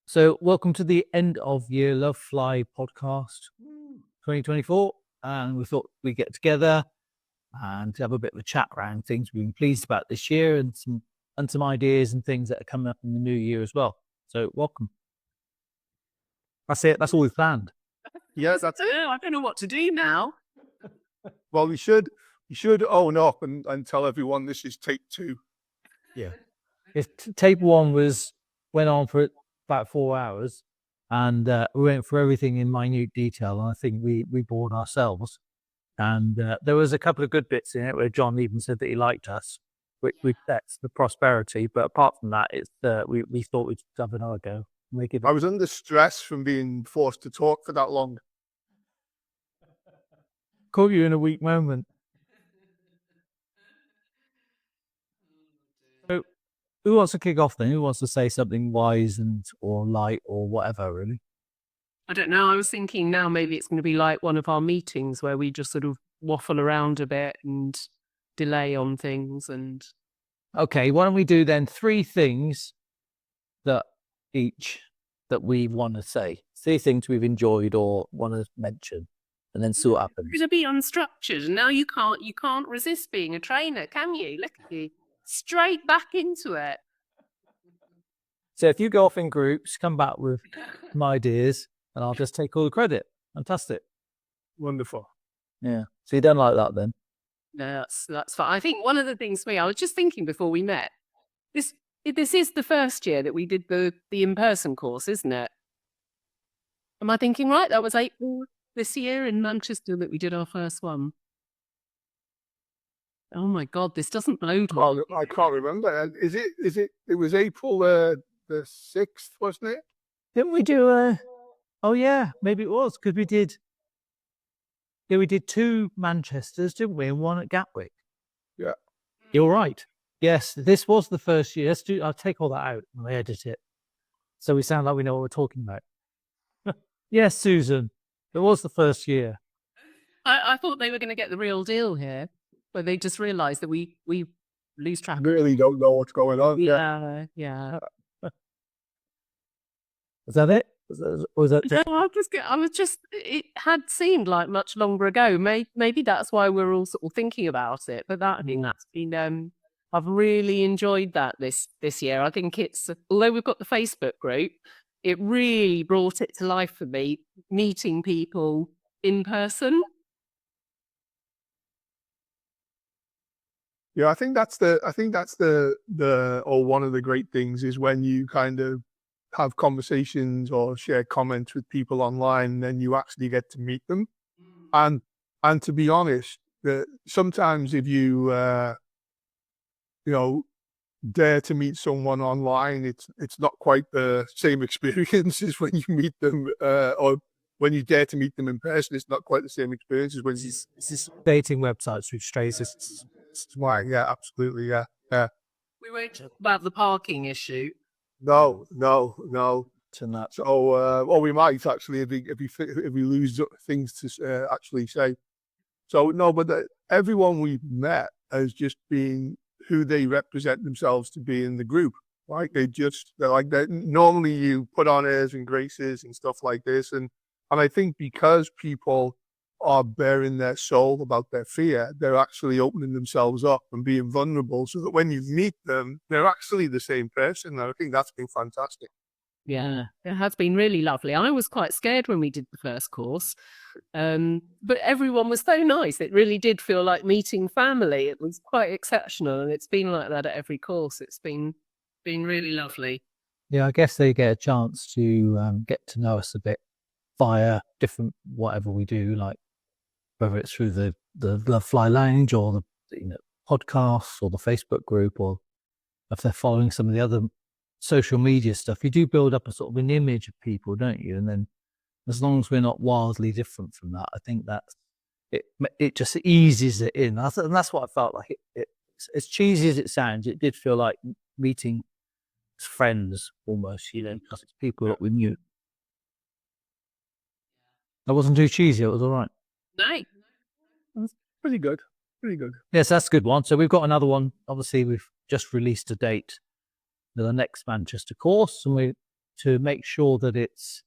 So, welcome to the end of year Lovefly podcast 2024. And we thought we'd get together and have a bit of a chat around things we've been pleased about this year and some ideas and things that are coming up in the new year as well. So, welcome. That's it. That's all we've planned. Yes, that's it. I don't know what to do now. Well, we should own up and tell everyone this is take 2. Yeah. If tape 1 went on for about 4 hours, and we went through everything in minute detail, and I think we bored ourselves. And there was a couple of good bits in it where John even said that he liked us, which that's the prosperity. But apart from that, it's we thought we'd have another go. I was under stress from being forced to talk for that long. Caught you in a weak moment. So, who wants to kick off then? Who wants to say something wise or light or whatever, really? I don't know. I was thinking now maybe it's going to be like one of our meetings where we just sort of waffle around a bit and delay on things. And okay, why don't we do then 3 things that we want to say? 3 things we've enjoyed or want to mention, and then see what happens. It's going to be unstructured, and now you can't resist being a trainer, can you? Look at you, straight back into it. So if you go off in groups, come back with some ideas, and I'll just take all the credit. Fantastic. Wonderful. Yeah. So you don't like that then? No, that's fine. I think one of the things I was just thinking before we met, this is the first year that we did the in-person course, isn't it? Am I thinking right? That was April this year in Manchester that we did our first one. Oh my God, this doesn't load well. I can't remember. Is it? It was April the 6th, wasn't it? Didn't we do oh yeah, maybe it was, because we did 2 Manchesters, didn't we? And 1 at Gatwick. Yeah. You're right. Yes, this was the first year. I'll take all that out when I edit it, so we sound like we know what we're talking about. Yes, Susan, it was the first year. I thought they were going to get the real deal here, but they just realised that we lose track. Really don't know what's going on. Yeah. Was that it? Was that? No, I was just. It had seemed like much longer ago. Maybe that's why we're all sort of thinking about it. But I think that's been. I've really enjoyed that this year. I think it's, although we've got the Facebook group, it really brought it to life for me, meeting people in person. Yeah, I think that's the one of the great things is when you kind of have conversations or share comments with people online, and then you actually get to meet them. And to be honest, sometimes if you dare to meet someone online, it's not quite the same experience as when you meet them, or when you dare to meet them in person. It's not quite the same experience as when This is dating websites with strangers. Why? Yeah, absolutely. Yeah. We won't talk about the parking issue. No. Tonight. So, we might actually if we lose things to actually say. So no, but everyone we've met has just been who they represent themselves to be in the group. Like they're like that. Normally you put on airs and graces and stuff like this, and I think because people are bearing their soul about their fear, they're actually opening themselves up and being vulnerable, so that when you meet them, they're actually the same person. And I think that's been fantastic. Yeah, it has been really lovely. I was quite scared when we did the first course, but everyone was so nice. It really did feel like meeting family. It was quite exceptional, and it's been like that at every course. It's been really lovely. Yeah, I guess they get a chance to get to know us a bit via different whatever we do, like whether it's through the Lovefly Lounge or the podcasts or the Facebook group, or if they're following some of the other social media stuff. You do build up a sort of an image of people, don't you? And then as long as we're not wildly different from that, I think that's it just eases it in. And that's what I felt like. It as cheesy as it sounds, it did feel like meeting friends almost, because it's people that we knew. That wasn't too cheesy. It was all right. No. That's pretty good. Yes, that's a good one. So we've got another one. Obviously, we've just released a date the next Manchester course, and to make sure that it's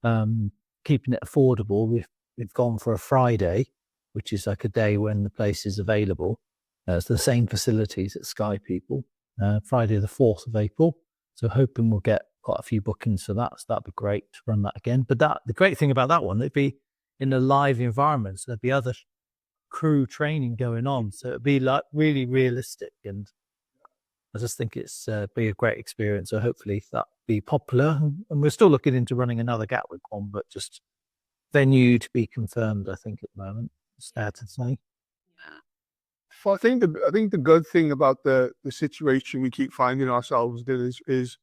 keeping it affordable. We've gone for a Friday, which is like a day when the place is available. It's the same facilities at Sky People. Friday the 4th of April. So hoping we'll get quite a few bookings for that. So that'd be great to run that again. But the great thing about that one, it'd be in a live environment. So there'd be other crew training going on. So it'd be like really realistic. And I just think it's be a great experience. So hopefully that'll be popular. And we're still looking into running another Gatwick one, but just venue to be confirmed, I think, at the moment. It's fair to say. Well, I think the good thing about the situation we keep finding ourselves in is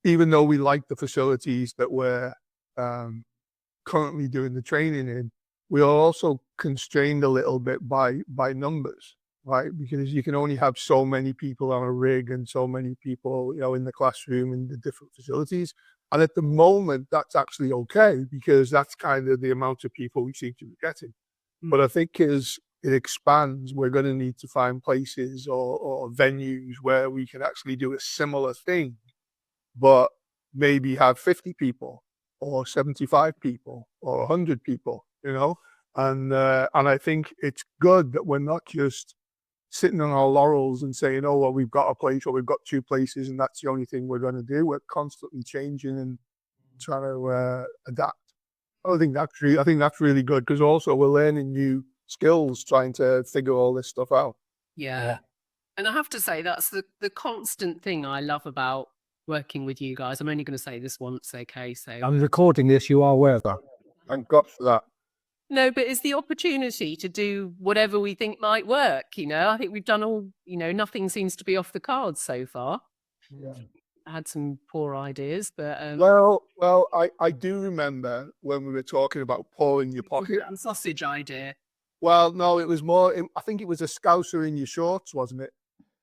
even though we like the facilities that we're currently doing the training in, we are also constrained a little bit by numbers, right? Because you can only have so many people on a rig and so many people, in the classroom and the different facilities. And at the moment, that's actually okay because that's kind of the amount of people we seem to be getting. But I think as it expands, we're going to need to find places or venues where we can actually do a similar thing, but maybe have 50 people or 75 people or 100 people, and I think it's good that we're not just sitting on our laurels and saying, oh, well, we've got a place or we've got 2 places and that's the only thing we're going to do. We're constantly changing and trying to adapt. I think that's really good because also we're learning new skills trying to figure all this stuff out. Yeah. And I have to say, that's the constant thing I love about working with you guys. I'm only going to say this once, okay? So I'm recording this, you are aware of that. Thank God for that. no, but it's the opportunity to do whatever we think might work, I think we've done all, nothing seems to be off the cards so far. Yeah. I had some poor ideas, but Well, I do remember when we were talking about pouring your pocket. and sausage idea. Well, no, it was more. I think it was a scouser in your shorts, wasn't it?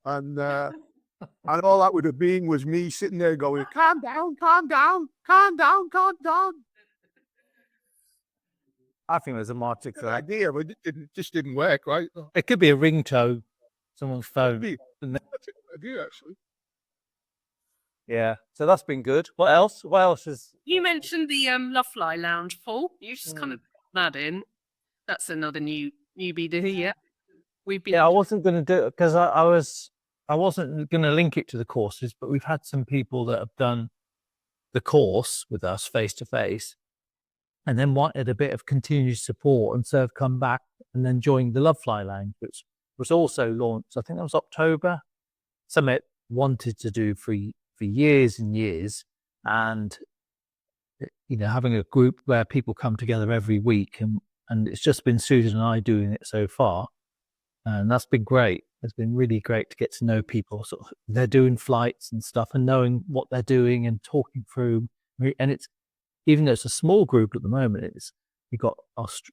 And all that would have been was me sitting there going, "Calm down, calm down, calm down, calm down." I think there's a market for that. Idea, but it just didn't work, right? It could be a ringtone, someone's phone. That's a good idea, actually. Yeah, so that's been good. What else? What else is? You mentioned the Lovefly lounge, Paul. You just kind of put that in. That's another newbie to here. We've been. Yeah, I wasn't going to do it because I wasn't going to link it to the courses, but we've had some people that have done the course with us face to face, and then wanted a bit of continued support, and so have come back and then joined the Lovefly lounge, which was also launched. I think that was October. Summit wanted to do for years and years, and having a group where people come together every week, and it's just been Susan and I doing it so far, and that's been great. It's been really great to get to know people. Sort of, they're doing flights and stuff, and knowing what they're doing and talking through. And it's, even though it's a small group at the moment, you've got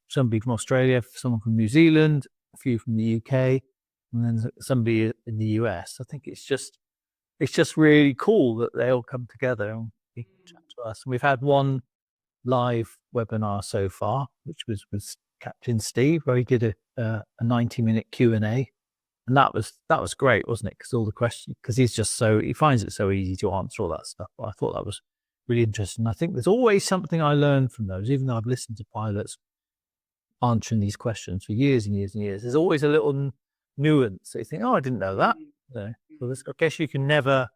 somebody from Australia, someone from New Zealand, a few from the UK, and then somebody in the US. I think it's just really cool that they all come together and chat to us. And we've had one live webinar so far, which was with Captain Steve, where he did a 90-minute Q&A. And that was great, wasn't it? Because all the questions, because he finds it so easy to answer all that stuff. But I thought that was really interesting. I think there's always something I learned from those, even though I've listened to pilots answering these questions for years and years and years. There's always a little nuance. So you think, oh, I didn't know that. So I guess you can never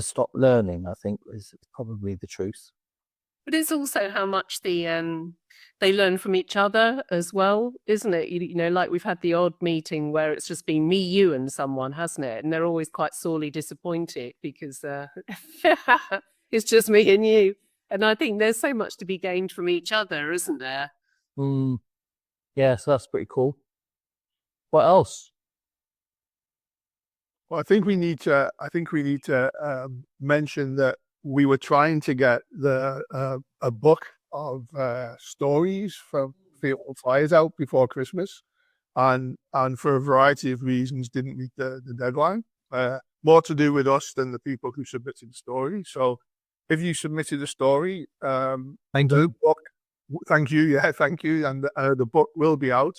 stop learning, I think, is probably the truth. But it's also how much they learn from each other as well, isn't it? Like we've had the odd meeting where it's just been me, you, and someone, hasn't it? And they're always quite sorely disappointed because it's just me and you. And I think there's so much to be gained from each other, isn't there? Yeah, so that's pretty cool. What else? Well, I think we need to mention that we were trying to get a book of stories from field flyers out before Christmas, and for a variety of reasons didn't meet the deadline. More to do with us than the people who submitted the story. So, if you submitted a story, thank you. Book, thank you. Yeah, thank you. And the book will be out.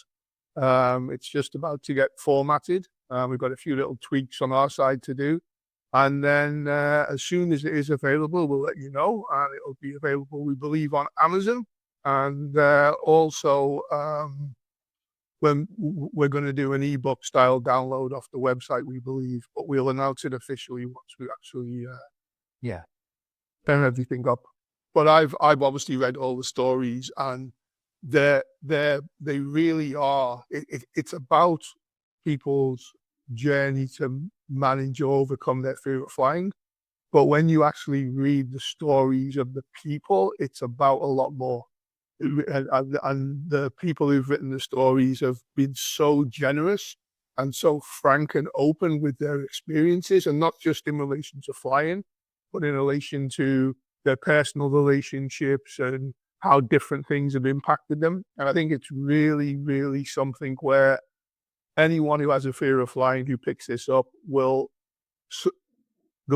It's just about to get formatted. We've got a few little tweaks on our side to do. And then as soon as it is available, we'll let you know, and it'll be available, we believe, on Amazon, and also when we're going to do an ebook style download off the website, we believe, but we'll announce it officially once we actually turn everything up. But I've obviously read all the stories, and they really are. It's about people's journey to manage or overcome their fear of flying. But when you actually read the stories of the people, it's about a lot more. And the people who've written the stories have been so generous and so frank and open with their experiences, and not just in relation to flying, but in relation to their personal relationships and how different things have impacted them. And I think it's really, really something where anyone who has a fear of flying who picks this up there'll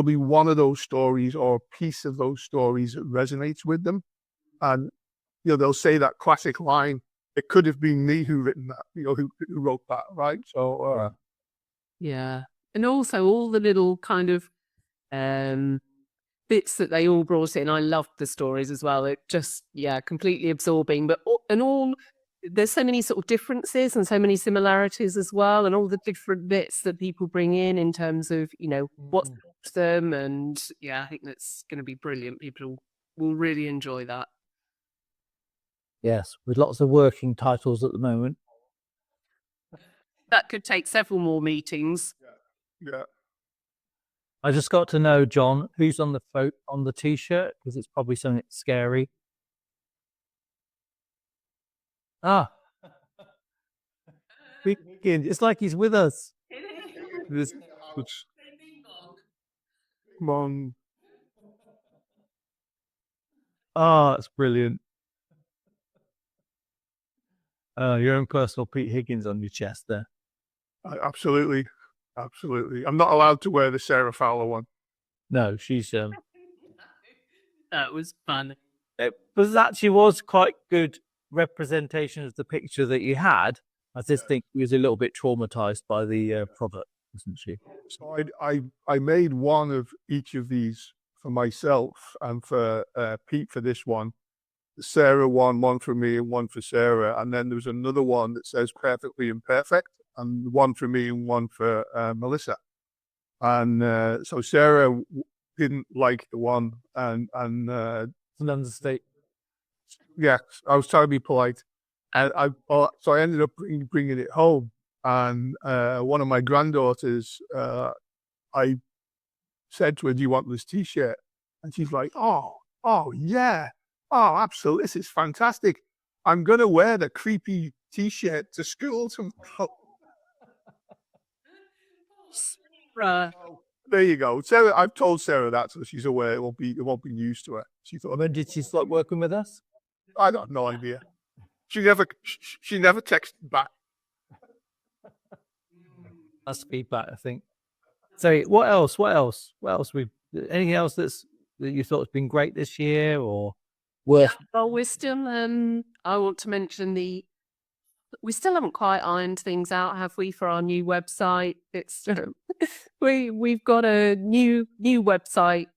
be one of those stories or a piece of those stories that resonates with them. And, they'll say that classic line, it could have been me who written that, who wrote that, right? So, Yeah. And also all the little kind of bits that they all brought in. I loved the stories as well. It just, completely absorbing. But there's so many sort of differences and so many similarities as well, and all the different bits that people bring in terms of, what's them. And I think that's going to be brilliant. People will really enjoy that. Yes, with lots of working titles at the moment. That could take several more meetings. yeah. I just got to know, John, who's on the T-shirt, because it's probably something scary. Ah, it's like he's with us. Come on. Oh, it's brilliant. Your own personal Pete Higgins on your chest there. Absolutely. Absolutely. I'm not allowed to wear the Sarah Fowler one. No, she's That was fun. It actually was quite good representation of the picture that you had. I just think he was a little bit traumatized by the product, wasn't she? So I made one of each of these for myself and for Pete for this one. Sarah one for me and one for Sarah. And then there was another one that says perfectly imperfect, and one for me and one for Melissa. And so Sarah didn't like the one, and It's an understatement. yeah, I was trying to be polite, and so I ended up bringing it home, and one of my granddaughters, I said to her, "Do you want this T-shirt?" And she's like, "Oh yeah, oh absolutely, this is fantastic. I'm gonna wear the creepy T-shirt to school tomorrow." There you go. Sarah, I've told Sarah that, so she's aware. It won't be news to her. She thought, When did she start working with us? I got no idea. She never texted back. That's feedback, I think. So, what else? Anything else that you thought has been great this year or worth? Well, we're still. I want to mention we still haven't quite ironed things out, have we, for our new website? It's we've got a new website,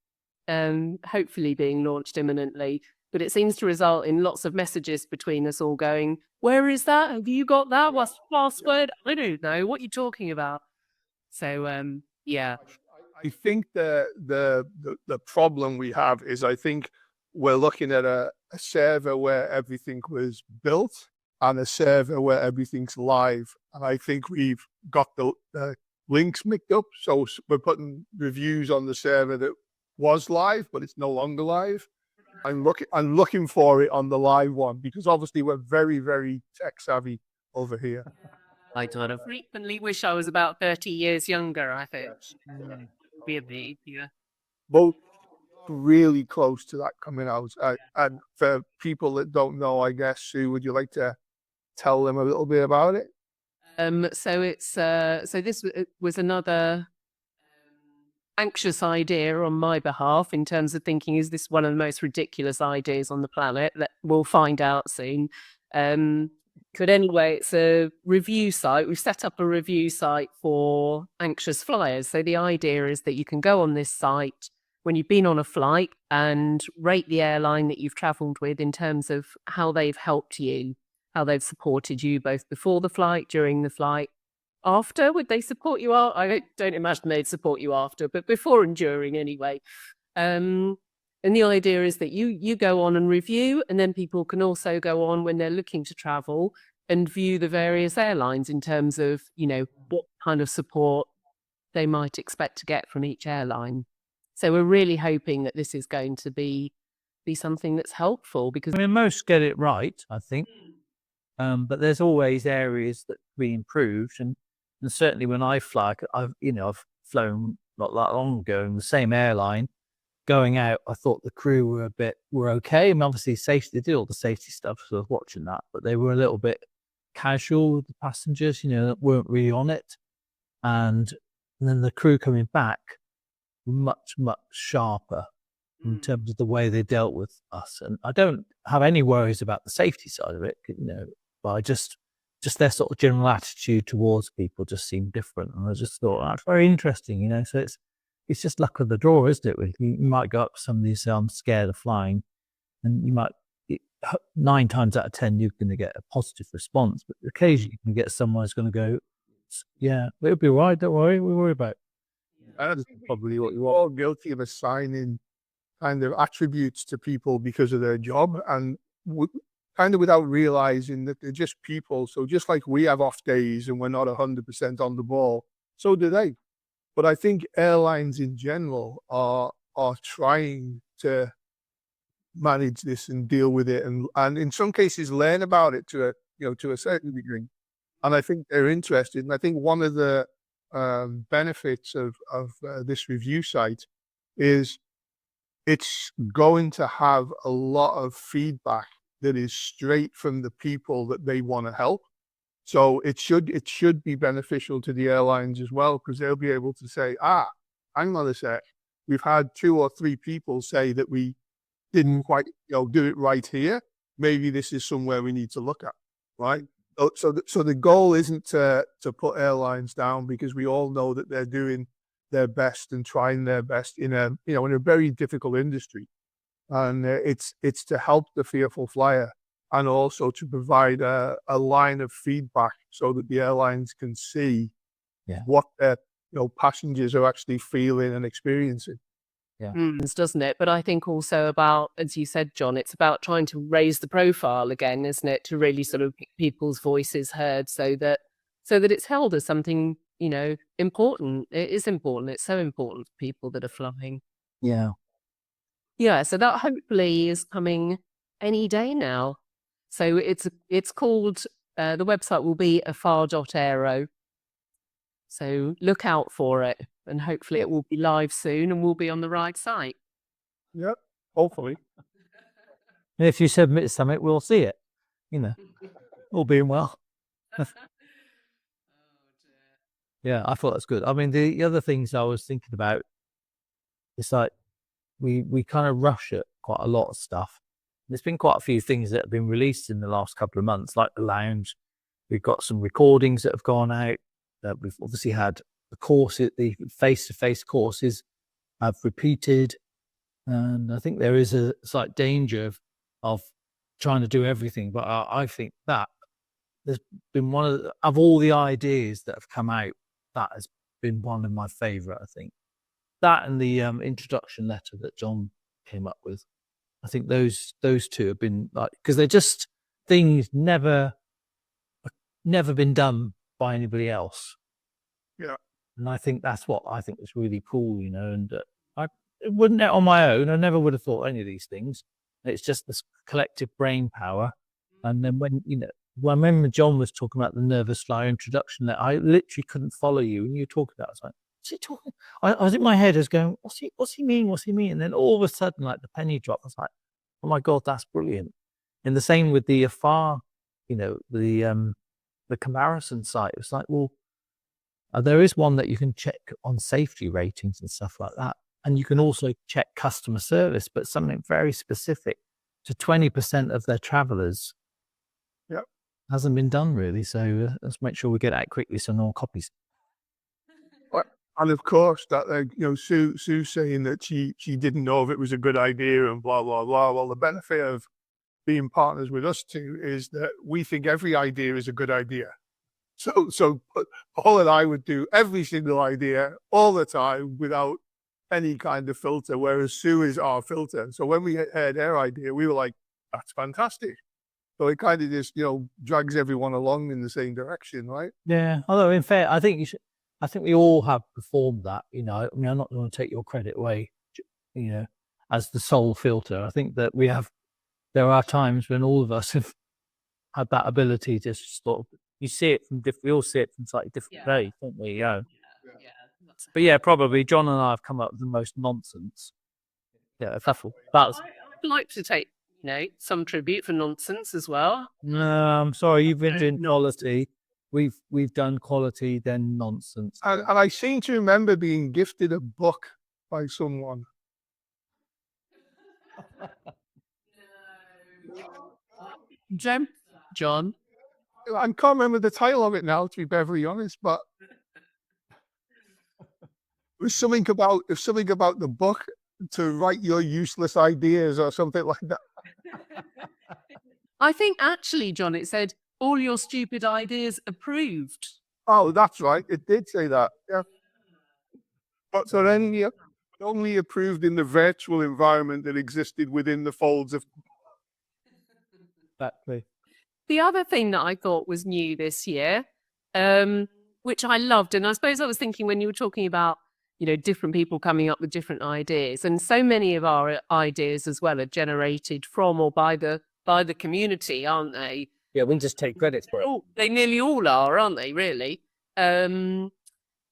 hopefully being launched imminently. But it seems to result in lots of messages between us all going, "Where is that? Have you got that? What's the password? I don't know. What are you talking about?" So yeah. I think the problem we have is, I think we're looking at a server where everything was built and a server where everything's live. And I think we've got the links mixed up. So we're putting reviews on the server that was live, but it's no longer live. I'm looking for it on the live one, because obviously we're very, very tech savvy over here. I kind of frequently wish I was about 30 years younger, I think. Be a bit easier. Both really close to that coming out. And for people that don't know, I guess, Sue, would you like to tell them a little bit about it? So it's so this was another anxious idea on my behalf, in terms of thinking, is this one of the most ridiculous ideas on the planet? That we'll find out soon. But anyway, it's a review site. We've set up a review site for anxious flyers. So the idea is that you can go on this site when you've been on a flight and rate the airline that you've traveled with in terms of how they've helped you, how they've supported you both before the flight, during the flight. After, would they support you? I don't imagine they'd support you after, but before and during anyway. And the idea is that you go on and review, and then people can also go on when they're looking to travel and view the various airlines in terms of, what kind of support they might expect to get from each airline. So we're really hoping that this is going to be something that's helpful, because I mean, most get it right, I think. But there's always areas that can be improved, and certainly when I fly, I've flown not that long ago in the same airline. Going out, I thought the crew were okay. I mean, obviously safety, they did all the safety stuff, so I was watching that, but they were a little bit casual with the passengers, that weren't really on it. And then the crew coming back, much, much sharper in terms of the way they dealt with us. And I don't have any worries about the safety side of it, but I just their sort of general attitude towards people just seemed different. And I just thought, that's very interesting, so it's just luck of the draw, isn't it? You might go up to somebody and say, I'm scared of flying, and you might, 9 times out of 10, you're going to get a positive response, but occasionally you can get someone who's going to go, yeah, it'll be all right, don't worry, we'll worry about it. That's probably what you're all guilty of, assigning kind of attributes to people because of their job, and kind of without realizing that they're just people. So just like we have off days and we're not 100% on the ball, so do they. But I think airlines in general are trying to manage this and deal with it, and in some cases learn about it to a certain degree. And I think they're interested. And I think one of the benefits of this review site is it's going to have a lot of feedback that is straight from the people that they want to help. So it should be beneficial to the airlines as well, because they'll be able to say, hang on a sec, we've had 2 or 3 people say that we didn't quite do it right here. Maybe this is somewhere we need to look at, right? So the goal isn't to put airlines down, because we all know that they're doing their best and trying their best in a very difficult industry, and it's to help the fearful flyer, and also to provide a line of feedback so that the airlines can see what their passengers are actually feeling and experiencing. Doesn't it? But I think also about, as you said, John, it's about trying to raise the profile again, isn't it? To really sort of get people's voices heard, so that it's held as something important. It is important. It's so important for people that are flying. Yeah. Yeah. So that hopefully is coming any day now. So it's called, the website will be afar.aero. So look out for it, and hopefully it will be live soon and we'll be on the right site. Yep, hopefully. And if you submit something, we'll see it, all being well. Yeah, I thought that's good. I mean, the other things I was thinking about, it's like we kind of rush at quite a lot of stuff. There's been quite a few things that have been released in the last couple of months, like the lounge. We've got some recordings that have gone out. We've obviously had the courses, the face-to-face courses have repeated. And I think there is a slight danger of trying to do everything. But I think that there's been one of all the ideas that have come out, that has been one of my favorite, I think. That and the introduction letter that John came up with. I think those 2 have been because they're just things never been done by anybody else. Yeah. And I think that's what I think is really cool, and I wouldn't, on my own, I never would have thought any of these things. It's just this collective brain power. And then when I remember John was talking about the nervous flyer introduction, that I literally couldn't follow you when you were talking about it. I was like, what's he talking? I was in my head, I was going, what's he mean? What's he mean? And then all of a sudden, like the penny dropped. I was like, oh my God, that's brilliant. And the same with the AFAR, the comparison site. It's like, well, there is one that you can check on safety ratings and stuff like that. And you can also check customer service, but something very specific to 20% of their travelers. Yep. hasn't been done really. So let's make sure we get that quickly so no one copies. And of course, that Sue saying that she didn't know if it was a good idea and blah blah blah. Well, the benefit of being partners with us two is that we think every idea is a good idea. So Paul and I would do every single idea all the time without any kind of filter, whereas Sue is our filter. So when we heard her idea, we were like, "That's fantastic." So it kind of just drags everyone along in the same direction, right? Yeah. Although in fair, I think we all have performed that. I mean, I'm not going to take your credit away. As the sole filter, I think that there are times when all of us have had that ability to sort of, you see it from we all see it from slightly different ways, don't we? Yeah. But yeah, probably John and I have come up with the most nonsense. Yeah, that's I'd like to take some tribute for nonsense as well. No, I'm sorry, you've been doing quality. We've done quality, then nonsense. And I seem to remember being gifted a book by someone. John. I can't remember the title of it now, to be perfectly honest, but it was something about the book to write your useless ideas or something like that. I think actually, John, it said all your stupid ideas approved. Oh, that's right. It did say that. Yeah. But so then, only approved in the virtual environment that existed within the folds of. Exactly. The other thing that I thought was new this year, which I loved, and I suppose I was thinking when you were talking about, different people coming up with different ideas, and so many of our ideas as well are generated from or by the community, aren't they? Yeah, we just take credit for it. Oh, they nearly all are, aren't they? Really. And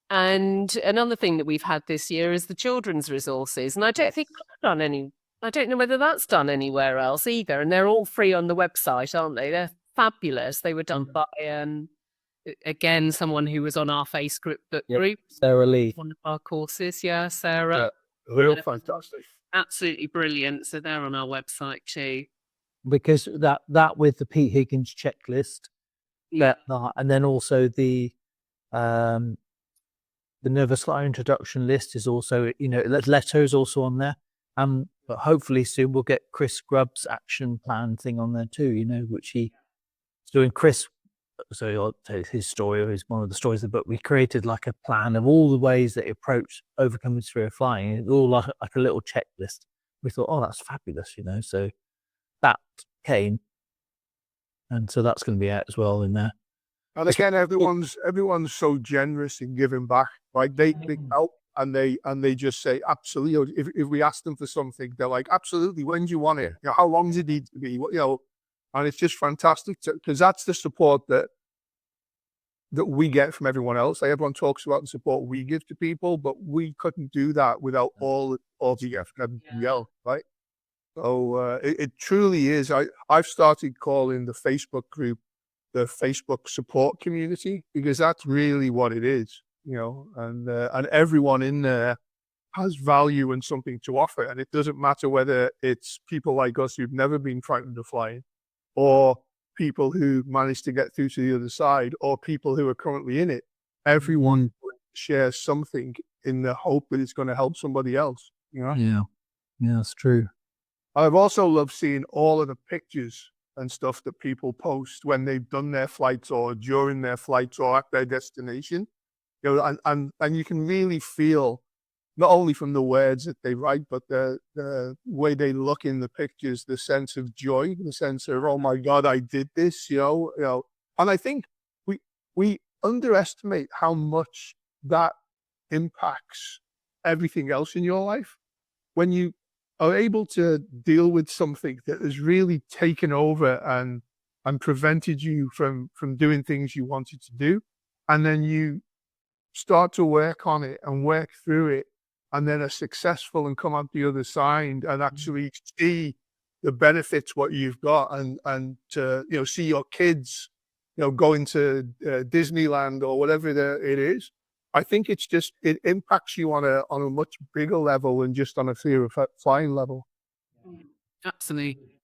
another thing that we've had this year is the children's resources, and I don't think I've done any. I don't know whether that's done anywhere else either, and they're all free on the website, aren't they? They're fabulous. They were done by again someone who was on our Facebook group, Sarah Lee, one of our courses. Yeah, Sarah. Real fantastic. Absolutely brilliant. So they're on our website too. Because that with the Pete Higgins checklist, and then also the Nervous Flyer introduction list is also, Leto is also on there. But hopefully soon we'll get Chris Grubb's action plan thing on there too, which he's doing. Chris, so I'll tell his story, or one of the stories of the book. We created like a plan of all the ways that he approached overcoming fear of flying. It's all like a little checklist. We thought, oh, that's fabulous, so that came. And so that's going to be out as well in there. And again, everyone's so generous in giving back. Like they help and they just say absolutely. If we ask them for something, they're like, absolutely. When do you want it? How long does it need to be? And it's just fantastic because that's the support that we get from everyone else. Like everyone talks about the support we give to people, but we couldn't do that without all the effort and everything else, right? So it truly is. I've started calling the Facebook group the Facebook support community because that's really what it is, and everyone in there has value and something to offer. And it doesn't matter whether it's people like us who've never been frightened of flying or people who managed to get through to the other side or people who are currently in it. Everyone shares something in the hope that it's going to help somebody else, Yeah, that's true. I've also loved seeing all of the pictures and stuff that people post when they've done their flights or during their flights or at their destination. And you can really feel not only from the words that they write, but the way they look in the pictures, the sense of joy, the sense of, oh my God, I did this, And I think we underestimate how much that impacts everything else in your life. When you are able to deal with something that has really taken over and prevented you from doing things you wanted to do, and then you start to work on it and work through it, and then are successful and come out the other side and actually see the benefits what you've got, and to see your kids going to Disneyland or whatever it is. I think it impacts you on a much bigger level than just on a fear of flying level. Absolutely.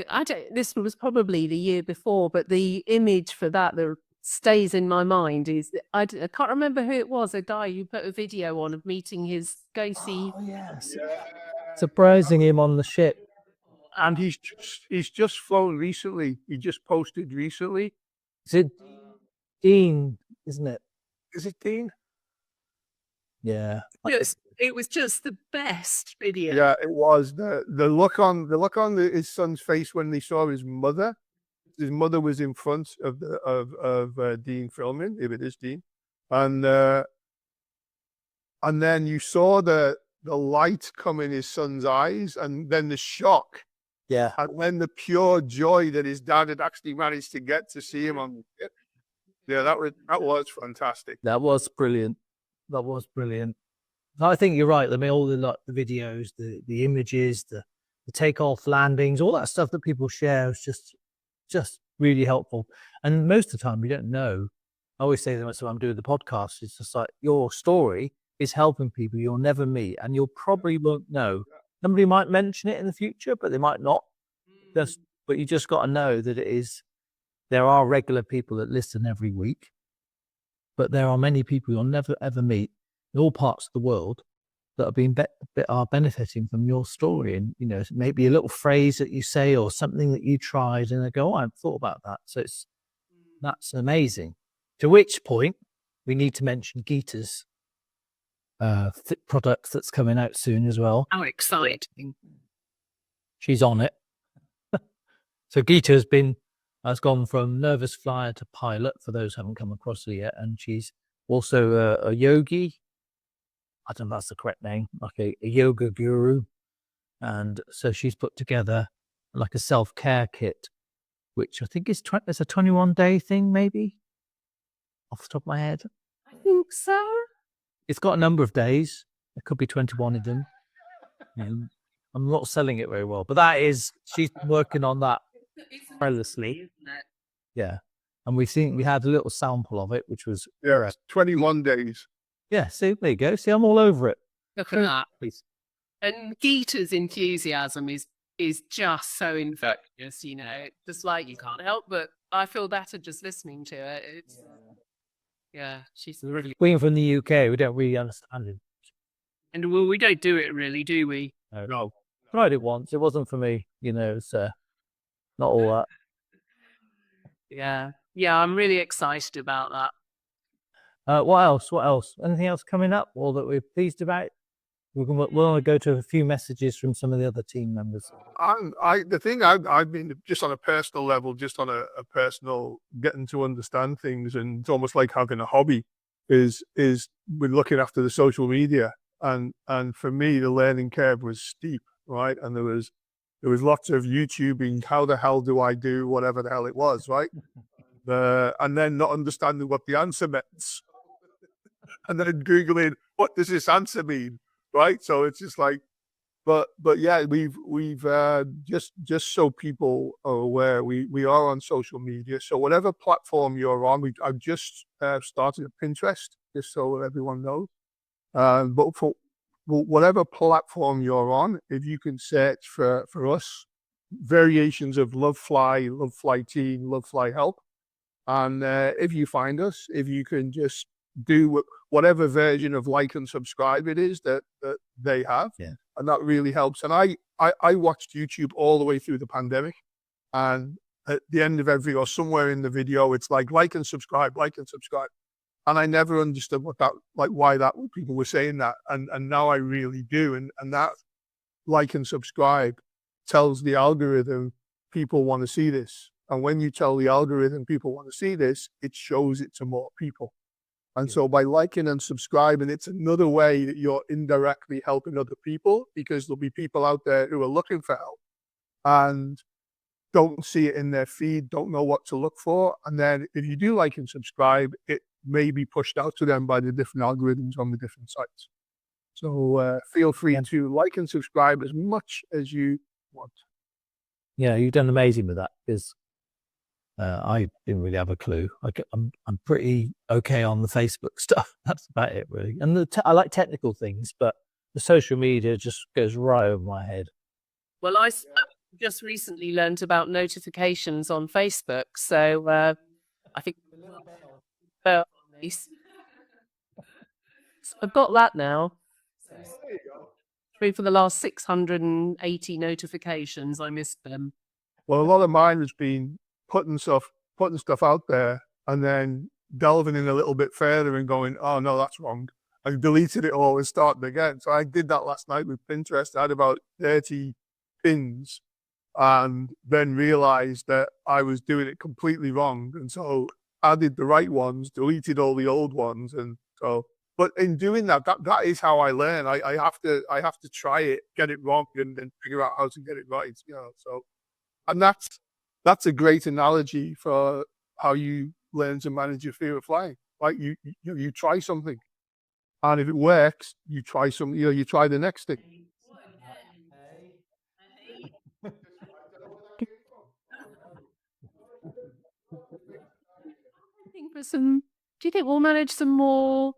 I don't. This was probably the year before, but the image for that stays in my mind is I can't remember who it was. A guy who put a video on of meeting his go-see. Oh yes, surprising him on the ship. And he's just flown recently. He just posted recently. Is it Dean? Isn't it? Is it Dean? Yeah. It was just the best video. Yeah, it was. The look on his son's face when they saw his mother. His mother was in front of Dean filming, if it is Dean, and then you saw the light come in his son's eyes, and then the shock. Yeah. And then the pure joy that his dad had actually managed to get to see him on the ship. Yeah, that was fantastic. That was brilliant. That was brilliant. I think you're right. I mean, all the videos, the images, the takeoff, landings, all that stuff that people share is just really helpful. And most of the time, we don't know. I always say that when I'm doing the podcast, it's just like your story is helping people you'll never meet, and you'll probably won't know. Somebody might mention it in the future, but they might not. But you just got to know that there are regular people that listen every week, but there are many people you'll never ever meet in all parts of the world that are benefiting from your story. And maybe a little phrase that you say or something that you tried, and they go, "Oh, I haven't thought about that." So that's amazing. To which point we need to mention Geeta's products that's coming out soon as well. How exciting! She's on it. So Geeta has gone from nervous flyer to pilot, for those who haven't come across her yet, and she's also a yogi. I don't know if that's the correct name, like a yoga guru. And so she's put together like a self-care kit, which I think is it's a 21-day thing, maybe, off the top of my head. I think so. It's got a number of days. There could be 21 of them. I'm not selling it very well, but she's been working on that tirelessly. Yeah. And we had a little sample of it, which was 21 days. Yeah, see, there you go. See, I'm all over it. Look at that. Please. And Geeta's enthusiasm is just so infectious, just like you can't help but I feel better just listening to it. She's really. Being from the UK, we don't really understand it. And we don't do it really, do we? No. Tried it once. It wasn't for me, it's not all that. Yeah, I'm really excited about that. What else? Anything else coming up or that we're pleased about? We'll want to go to a few messages from some of the other team members. The thing I've been just on a personal level, just on a personal getting to understand things, and it's almost like having a hobby, is we're looking after the social media, and for me the learning curve was steep, right? And there was lots of YouTubing. How the hell do I do whatever the hell it was, right? And then not understanding what the answer meant. And then Googling, what does this answer mean? Right. So it's just like, but yeah, we've just so people are aware, we are on social media. So whatever platform you're on, I've just started a Pinterest, just so everyone knows. But for whatever platform you're on, if you can search for us, variations of Lovefly, Lovefly Team, Lovefly Help. And if you find us, if you can just do whatever version of like and subscribe it is that they have, and that really helps. And I watched YouTube all the way through the pandemic, and at the end of or somewhere in the video, it's like and subscribe, and I never understood why people were saying that, and now I really do, and that like and subscribe tells the algorithm people want to see this. And when you tell the algorithm people want to see this, it shows it to more people. And so by liking and subscribing, it's another way that you're indirectly helping other people, because there'll be people out there who are looking for help and don't see it in their feed, don't know what to look for. And then if you do like and subscribe, it may be pushed out to them by the different algorithms on the different sites. So feel free to like and subscribe as much as you want. Yeah, you've done amazing with that, because I didn't really have a clue. I'm pretty okay on the Facebook stuff. That's about it, really. And I like technical things, but the social media just goes right over my head. Well, just recently learned about notifications on Facebook. So I think so I've got that now. Through for the last 680 notifications. I missed them. Well, a lot of mine has been putting stuff out there and then delving in a little bit further and going, oh no, that's wrong. I deleted it all and started again. So I did that last night with Pinterest. I had about 30 pins and then realized that I was doing it completely wrong. And so added the right ones, deleted all the old ones. And so, but in doing that is how I learn. I have to try it, get it wrong, and then figure out how to get it right. You know, so, and that's a great analogy for how you learn to manage your fear of flying. Like you try something, and if it works, you try something. You try the next thing. Do you think we'll manage some more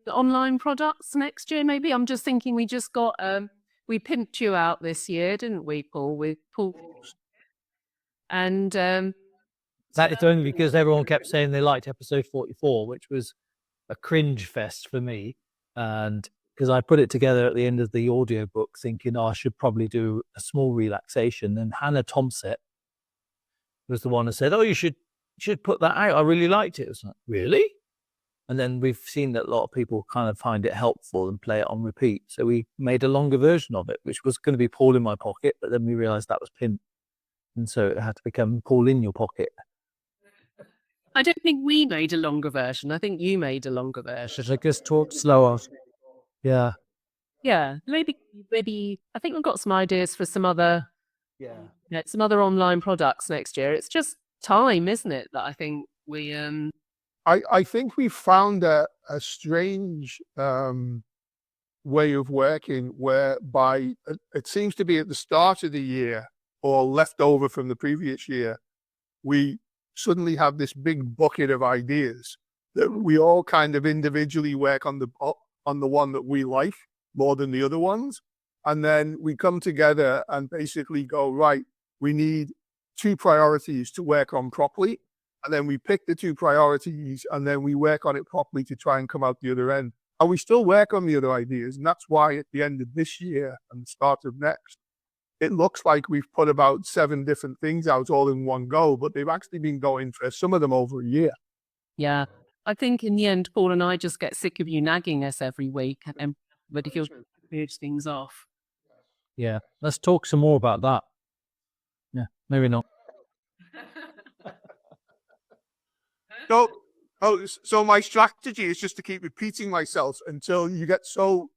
online products next year? Maybe. I'm just thinking we just got we pimped you out this year, didn't we, Paul? With Paul, and that is only because everyone kept saying they liked episode 44, which was a cringe fest for me, and because I put it together at the end of the audiobook thinking, I should probably do a small relaxation, and Hannah Tomset was the one who said, you should put that out. I really liked it. It was like, really? And then we've seen that a lot of people kind of find it helpful and play it on repeat. So we made a longer version of it, which was going to be Paul in my pocket, but then we realized that was Pimp. And so it had to become Paul in your pocket. I don't think we made a longer version. I think you made a longer version. I just talked slower. Yeah. Yeah. Maybe I think we've got some ideas for some other some other online products next year. It's just time, isn't it? That I think we I think we found a strange way of working whereby it seems to be at the start of the year or left over from the previous year, we suddenly have this big bucket of ideas that we all kind of individually work on the one that we like more than the other ones. And then we come together and basically go, right, we need 2 priorities to work on properly. And then we pick the 2 priorities and then we work on it properly to try and come out the other end. And we still work on the other ideas. And that's why at the end of this year and the start of next, it looks like we've put about 7 different things out all in one go, but they've actually been going for some of them over a year. Yeah. I think in the end, Paul and I just get sick of you nagging us every week. But if you'll finish things off. Yeah. Let's talk some more about that. Yeah, maybe not. So my strategy is just to keep repeating myself until you get so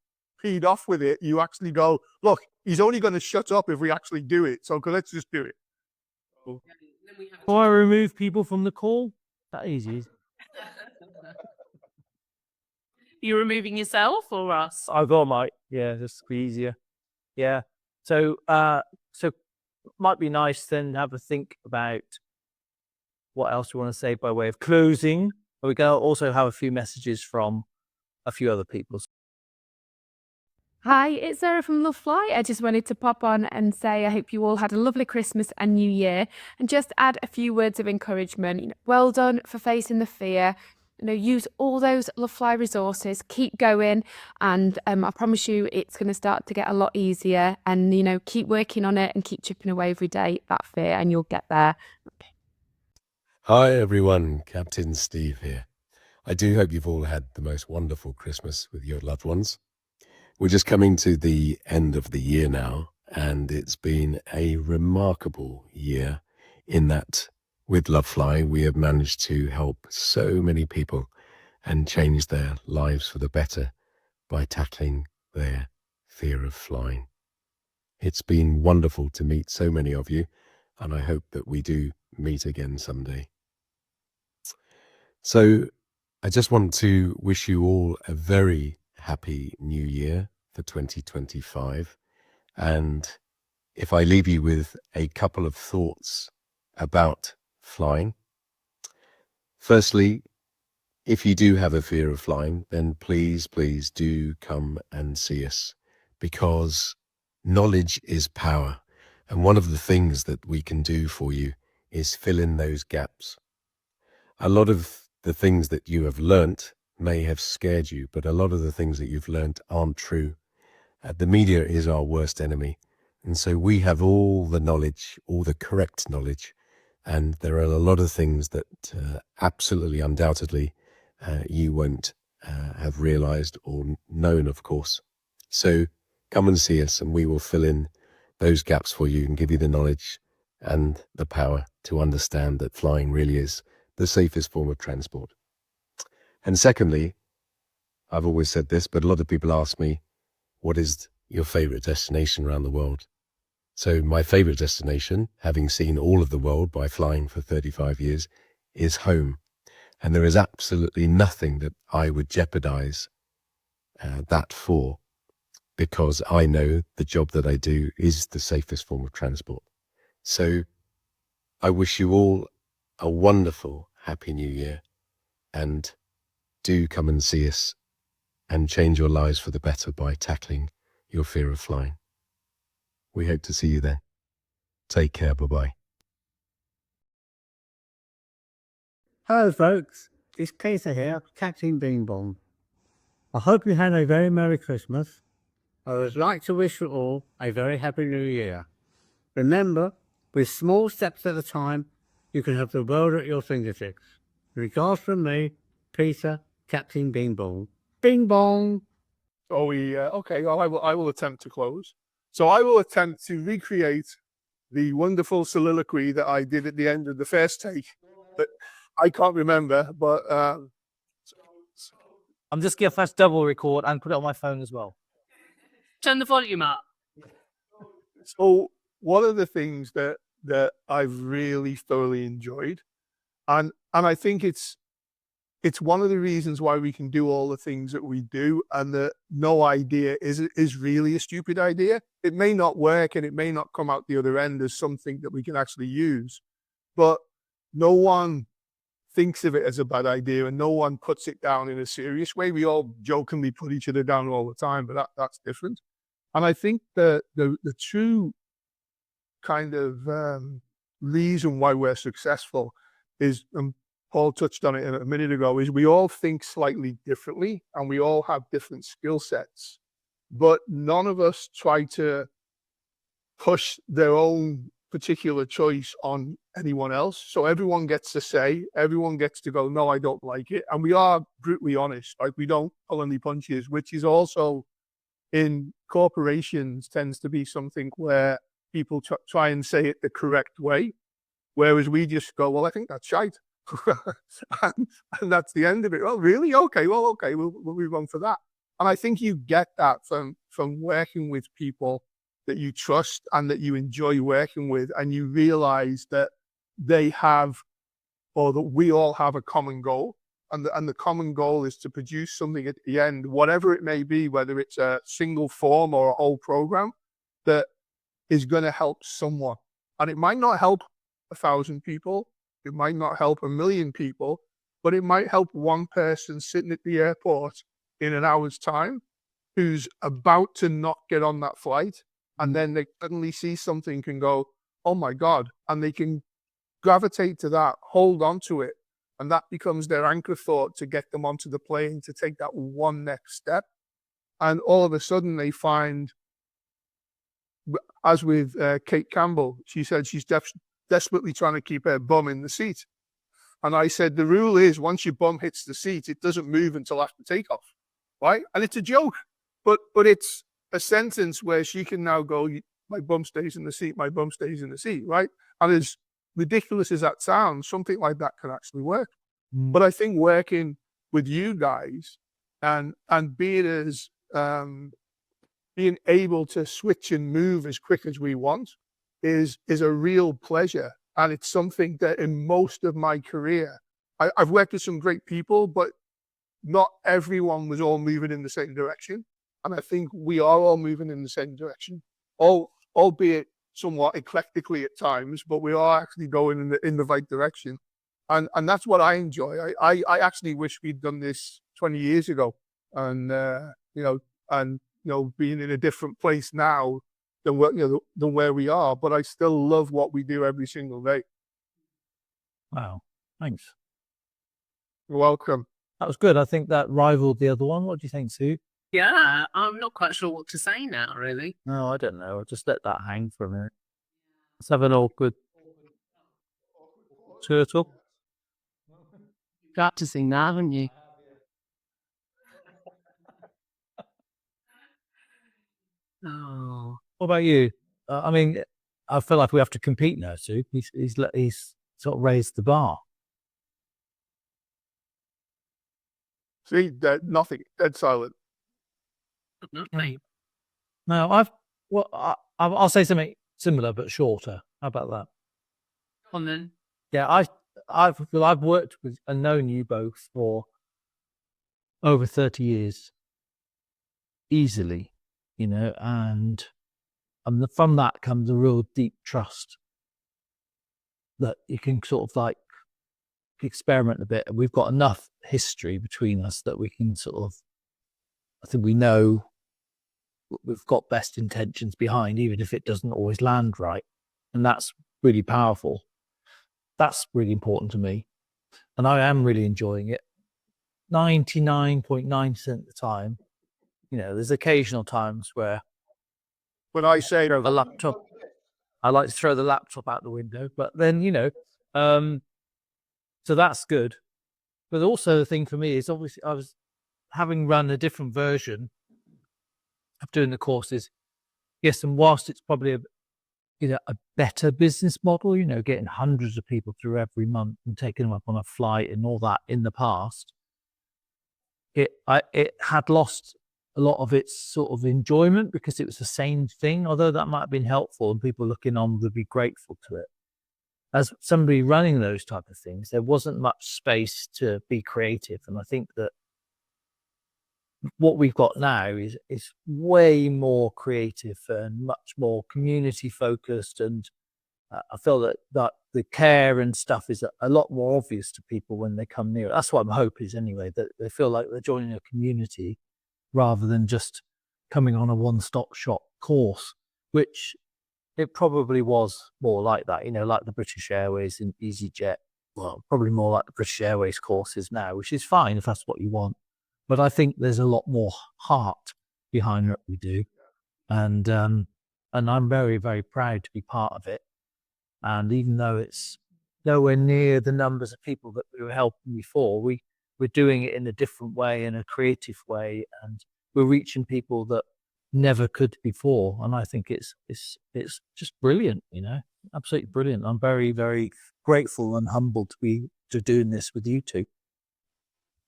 peed off with it, you actually go, look, he's only going to shut up if we actually do it. So let's just do it. Or I remove people from the call? That easy. You're removing yourself or us? I thought might. Yeah, just be easier. Yeah. So might be nice then to have a think about what else we want to say by way of closing. But we can also have a few messages from a few other people. Hi, it's Sarah from Lovefly. I just wanted to pop on and say I hope you all had a lovely Christmas and New Year, and just add a few words of encouragement. Well done for facing the fear. Use all those Lovefly resources. Keep going, and I promise you, it's going to start to get a lot easier. And keep working on it and keep chipping away every day at that fear, and you'll get there. Hi everyone, Captain Steve here. I do hope you've all had the most wonderful Christmas with your loved ones. We're just coming to the end of the year now, and it's been a remarkable year in that with Lovefly we have managed to help so many people and change their lives for the better by tackling their fear of flying. It's been wonderful to meet so many of you, and I hope that we do meet again someday. So I just want to wish you all a very happy new year for 2025. And if I leave you with a couple of thoughts about flying. Firstly, if you do have a fear of flying, then please do come and see us, because knowledge is power. And one of the things that we can do for you is fill in those gaps. A lot of the things that you have learnt may have scared you, but a lot of the things that you've learnt aren't true. The media is our worst enemy. And so we have all the knowledge, all the correct knowledge. And there are a lot of things that absolutely, undoubtedly, you won't have realized or known, of course. So come and see us and we will fill in those gaps for you and give you the knowledge and the power to understand that flying really is the safest form of transport. And secondly, I've always said this, but a lot of people ask me, what is your favorite destination around the world? So my favorite destination, having seen all of the world by flying for 35 years, is home. And there is absolutely nothing that I would jeopardize that for, because I know the job that I do is the safest form of transport. So I wish you all a wonderful, happy new year, and do come and see us and change your lives for the better by tackling your fear of flying. We hope to see you then. Take care. Bye-bye. Hello folks, it's Peter here, Captain Beanbong. I hope you had a very Merry Christmas. I would like to wish you all a very Happy New Year. Remember, with small steps at a time, you can have the world at your fingertips. Regards from me, Peter, Captain Beanbong. Bing bong! So okay, well, I will attempt to close. So I will attempt to recreate the wonderful soliloquy that I did at the end of the first take. But I can't remember, but I'm just going to press double record and put it on my phone as well. Turn the volume up. so one of the things that I've really thoroughly enjoyed, and I think it's one of the reasons why we can do all the things that we do, and that no idea is really a stupid idea. It may not work and it may not come out the other end as something that we can actually use, but no one thinks of it as a bad idea and no one puts it down in a serious way. We all jokingly put each other down all the time, but that's different. And I think the true kind of reason why we're successful is, Paul touched on it a minute ago, is we all think slightly differently and we all have different skill sets, but none of us try to push their own particular choice on anyone else. So everyone gets to say, everyone gets to go, no, I don't like it. And we are brutally honest, like we don't pull any punches, which is also in corporations tends to be something where people try and say it the correct way. Whereas we just go, well, I think that's shite. and that's the end of it. Oh, really? Okay, well, okay, we'll move on for that. And I think you get that from working with people that you trust and that you enjoy working with, and you realize that they have, or that we all have a common goal. And the common goal is to produce something at the end, whatever it may be, whether it's a single form or a whole program, that is going to help someone. And it might not help 1,000 people, it might not help 1,000,000 people, but it might help one person sitting at the airport in an hour's time who's about to not get on that flight. And then they suddenly see something and go, oh my God. And they can gravitate to that, hold on to it. And that becomes their anchor thought to get them onto the plane, to take that one next step. And all of a sudden they find, as with Kate Campbell, she said she's desperately trying to keep her bum in the seat. And I said, the rule is once your bum hits the seat, it doesn't move until after takeoff, right? And it's a joke, but it's a sentence where she can now go, my bum stays in the seat, my bum stays in the seat, right? And as ridiculous as that sounds, something like that can actually work. But I think working with you guys and being as being able to switch and move as quick as we want is a real pleasure. And it's something that in most of my career, I've worked with some great people, but not everyone was all moving in the same direction. And I think we are all moving in the same direction, albeit somewhat eclectically at times, but we are actually going in the right direction. And that's what I enjoy. I actually wish we'd done this 20 years ago. And, being in a different place now, than where we are, but I still love what we do every single day. Wow, thanks. You're welcome. That was good. I think that rivaled the other one. What do you think, Sue? Yeah, I'm not quite sure what to say now, really. No, I don't know. I'll just let that hang for a minute. Let's have an awkward turtle. Practicing that, haven't you? Oh, What about you? I mean, I feel like we have to compete now, Sue. He's sort of raised the bar. See, nothing, dead silent. nothing. No, I'll say something similar but shorter. How about that? On then. Yeah, I've worked with and known you both for over 30 years, easily, and from that comes a real deep trust that you can sort of like experiment a bit. And we've got enough history between us that we can sort of, I think we know we've got best intentions behind, even if it doesn't always land right. And that's really powerful. That's really important to me. And I am really enjoying it. 99.9% of the time, there's occasional times where When I say throw the laptop, I like to throw the laptop out the window, but then, so that's good. But also the thing for me is obviously I was having run a different version of doing the courses. Yes, and whilst it's probably a better business model, getting hundreds of people through every month and taking them up on a flight and all that in the past, it had lost a lot of its sort of enjoyment because it was the same thing, although that might have been helpful and people looking on would be grateful to it. As somebody running those type of things, there wasn't much space to be creative. And I think that what we've got now is way more creative and much more community focused. And I feel that the care and stuff is a lot more obvious to people when they come near. That's what my hope is anyway, that they feel like they're joining a community rather than just coming on a one-stop shop course, which it probably was more like that, like the British Airways and EasyJet. Well, probably more like the British Airways courses now, which is fine if that's what you want. But I think there's a lot more heart behind what we do. And I'm very, very proud to be part of it. And even though it's nowhere near the numbers of people that we were helping before, we're doing it in a different way, in a creative way, and we're reaching people that never could before. And I think it's just brilliant, absolutely brilliant. I'm very, very grateful and humbled to be doing this with you two.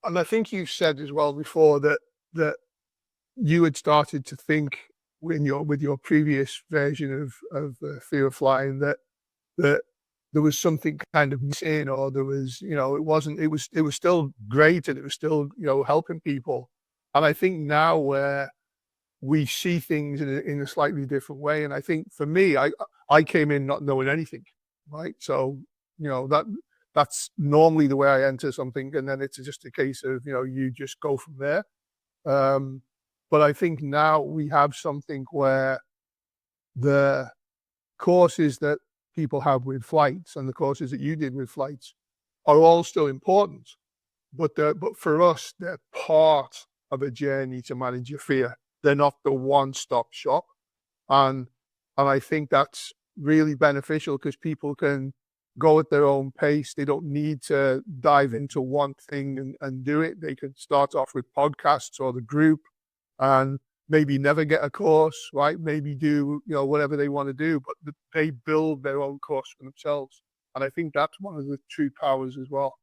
And I think you said as well before that you had started to think with your previous version of Fear of Flying that there was something kind of missing, or there was, it was still great and it was still, helping people. And I think now where we see things in a slightly different way. And I think for me, I came in not knowing anything, right? So, that's normally the way I enter something, and then it's just a case of, you just go from there. But I think now we have something where the courses that people have with flights and the courses that you did with flights are all still important, but for us, they're part of a journey to manage your fear. They're not the one-stop shop. And I think that's really beneficial because people can go at their own pace. They don't need to dive into one thing and do it. They can start off with podcasts or the group and maybe never get a course, right? Maybe do, whatever they want to do, but they build their own course for themselves. And I think that's one of the true powers as well.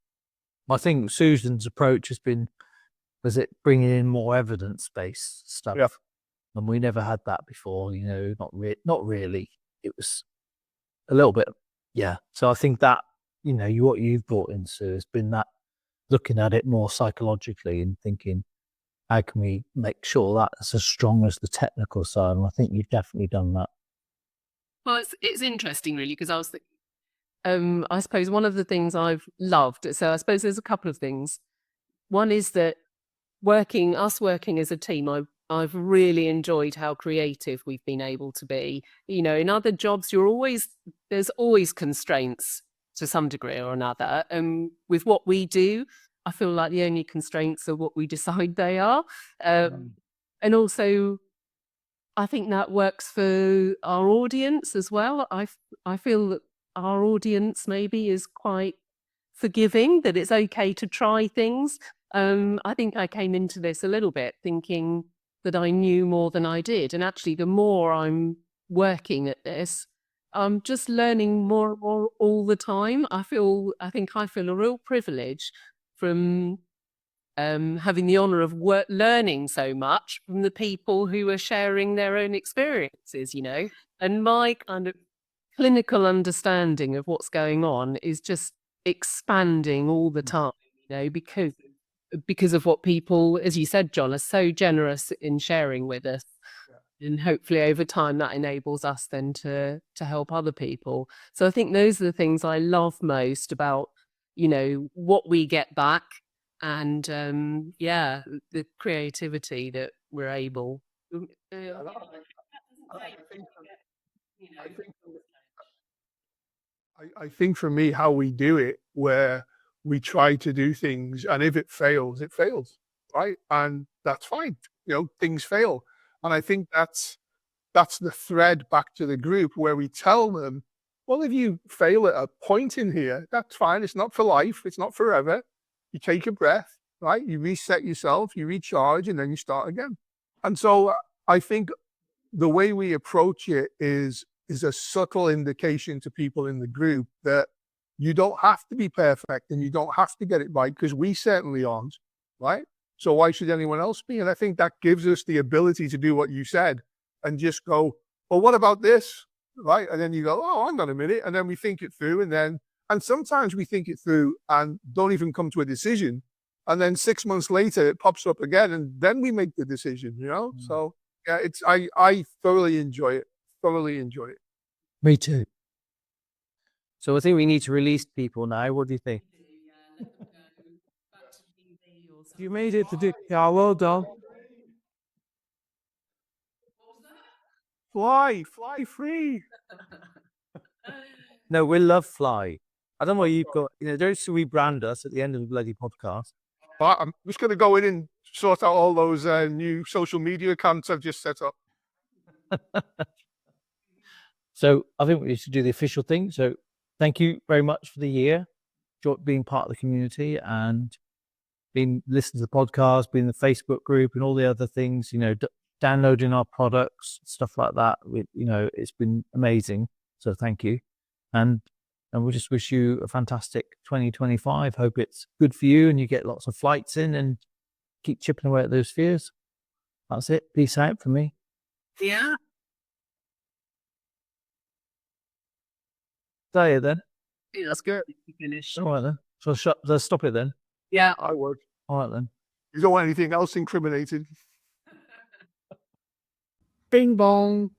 I think Susan's approach has been, was it bringing in more evidence-based stuff? Yeah. And we never had that before, not really. It was a little bit, yeah. So I think that, what you've brought in, Sue, has been that looking at it more psychologically and thinking, how can we make sure that's as strong as the technical side? And I think you've definitely done that. Well, it's interesting, really, because I was thinking, I suppose one of the things I've loved, so I suppose there's a couple of things. One is that working as a team, I I've really enjoyed how creative we've been able to be. You know, in other jobs, there's always constraints to some degree or another. And with what we do, I feel like the only constraints are what we decide they are. And also, I think that works for our audience as well. I feel that our audience maybe is quite forgiving, that it's okay to try things. I think I came into this a little bit thinking that I knew more than I did. And actually, the more I'm working at this, I'm just learning more and more all the time. I think I feel a real privilege from having the honor of learning so much from the people who are sharing their own experiences, you know, and my kind of clinical understanding of what's going on is just expanding all the time, you know, because of what people, as you said, John, are so generous in sharing with us. And hopefully over time that enables us then to help other people. So I think those are the things I love most about, you know, what we get back and the creativity that we're able. I think for me, how we do it, where we try to do things, and if it fails, right? And that's fine. You know, things fail. And I think that's the thread back to the group where we tell them, well, if you fail at a point in here, that's fine. It's not for life. It's not forever. You take a breath, right? You reset yourself, you recharge, and then you start again. And so I think the way we approach it is a subtle indication to people in the group that you don't have to be perfect and you don't have to get it right, because we certainly aren't, right? So why should anyone else be? And I think that gives us the ability to do what you said and just go, well, what about this? Right? And then you go, oh, hang on a minute. And then we think it through, and sometimes we think it through and don't even come to a decision. And then 6 months later, it pops up again, and then we make the decision, you know? So yeah, I thoroughly enjoy it. Thoroughly enjoy it. Me too. So I think we need to release people now. What do you think? You made it to yeah, well done. Fly free. No, we love Fly. I don't know what you've got. You know, don't rebrand us at the end of the bloody podcast. But I'm just going to go in and sort out all those new social media accounts I've just set up. So I think we should do the official thing. So thank you very much for the year, being part of the community and being listening to the podcast, being in the Facebook group and all the other things, you know, downloading our products, stuff like that. You know, it's been amazing. So thank you. And we just wish you a fantastic 2025. Hope it's good for you and you get lots of flights in and keep chipping away at those fears. That's it. Peace out for me. Yeah. Say it then. Yeah, that's good. Finish. All right then. So let's stop it then. Yeah. I would. All right then. You don't want anything else incriminated. Bing bong.